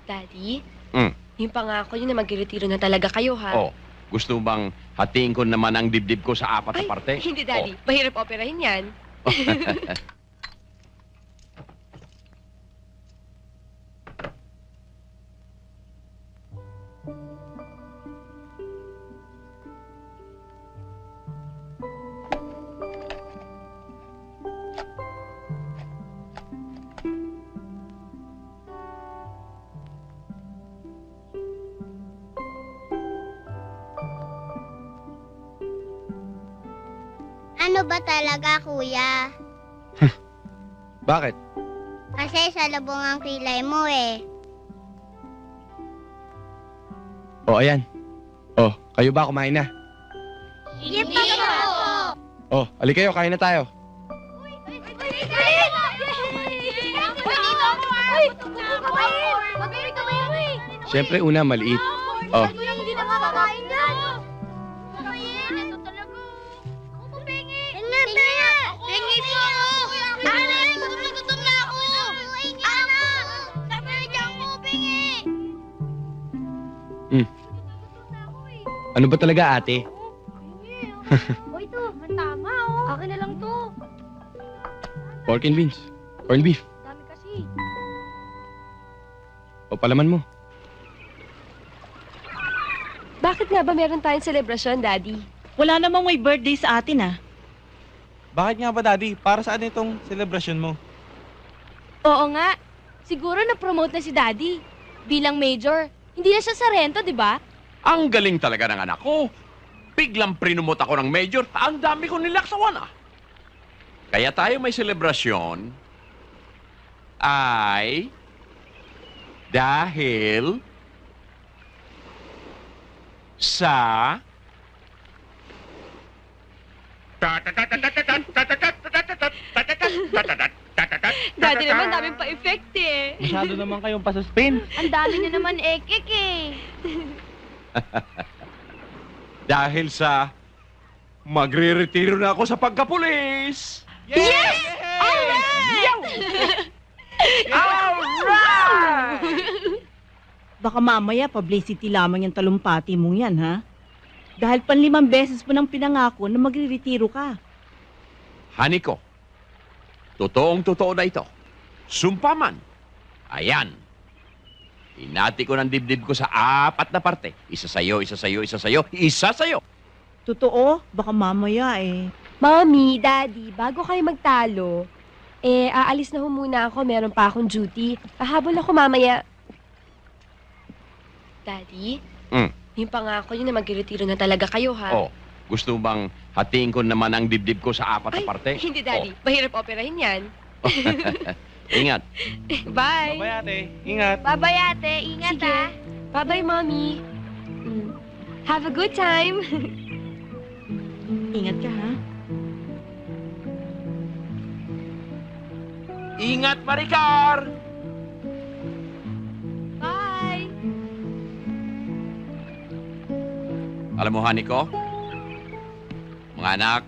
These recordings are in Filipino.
Daddy, Mm. yung pangako nyo na magre-retiro na talaga kayo, ha? Oh, gusto bang hatiin ko naman ang dibdib ko sa apat na Ay, parte? hindi, Daddy. Mahirap operahin yan. Ano ba talaga, kuya? Bakit? Kasi salubong ang kilay mo eh. Oh, ayan. Oh, kayo ba kumain na? Sige pa po. Oh, alik kayo, kain na tayo. Siyempre, una, maliit. Oh, Hindi na makakain yan. Ito talaga. Ako po, Bengi. Bengi po. Ana, gutom na ako. Ana, sabi niya ako, Bengi. ano ba talaga, ate? O ito, tama oh. Akin na lang to. Pork and beans. Corned beef. Dami kasi. O, palaman mo. Bakit nga ba meron tayong selebrasyon, Daddy? Wala namang may birthday sa atin, ah. Bakit nga ba, Daddy? Para saan itong celebration mo? Oo nga. Siguro na-promote na si Daddy. Bilang major. Hindi na siya sarento, di ba? Ang galing talaga ng anak ko. Biglang prinumot ako ng major. Ang dami ko nilaksawan ah. Kaya tayo may selebrasyon ay dahil sa Daddy naman, daming pa-effect eh. Masyado naman kayong pa-suspense. Ang dami na naman ekek eh. dahil sa magre-retiro na ako sa pagkapulis. Yes! Alright! Baka mamaya publicity lamang yung talumpati mong yan, ha? Dahil 5 beses mo nang pinangako na magre-retiro ka. Hani ko, totoong-totoo na ito. Sumpa man. Ayan. Hinati ko ng dibdib ko sa 4 na parte. Isa sa'yo, isa sa'yo, isa sa'yo, isa sa'yo. Totoo? Baka mamaya eh. Mommy, Daddy, bago kayo magtalo, aalis na ho muna ako. Meron pa akong duty. Pahabol ako mamaya. Daddy, yung pangako nyo na magre-retiro na talaga kayo, ha? Oh, gusto bang hatiin ko naman ang dibdib ko sa 4 na Ay, parte? hindi, Daddy. Mahirap operahin yan. Ingat. Bye! Bye, ate. Ingat. Babay ate, ingat Sige. ah. Bye-bye, Mommy. Have a good time. Ingat ka, ha? Ingat, Maricar! Bye! Alam mo, honey ko, mga anak,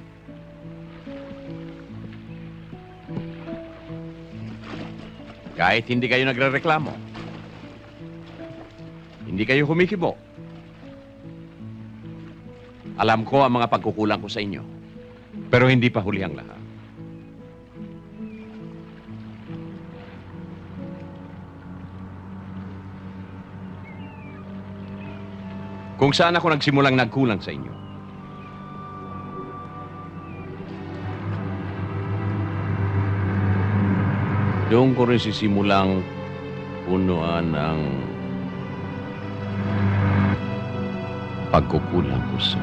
kahit hindi kayo nagrereklamo, hindi kayo humikibo, alam ko ang mga pagkukulang ko sa inyo, pero hindi pa huli ang lahat. Kung saan ako nagsimulang nagkulang sa inyo, doon ko rin sisimulang punuan ang pagkukulang ko sa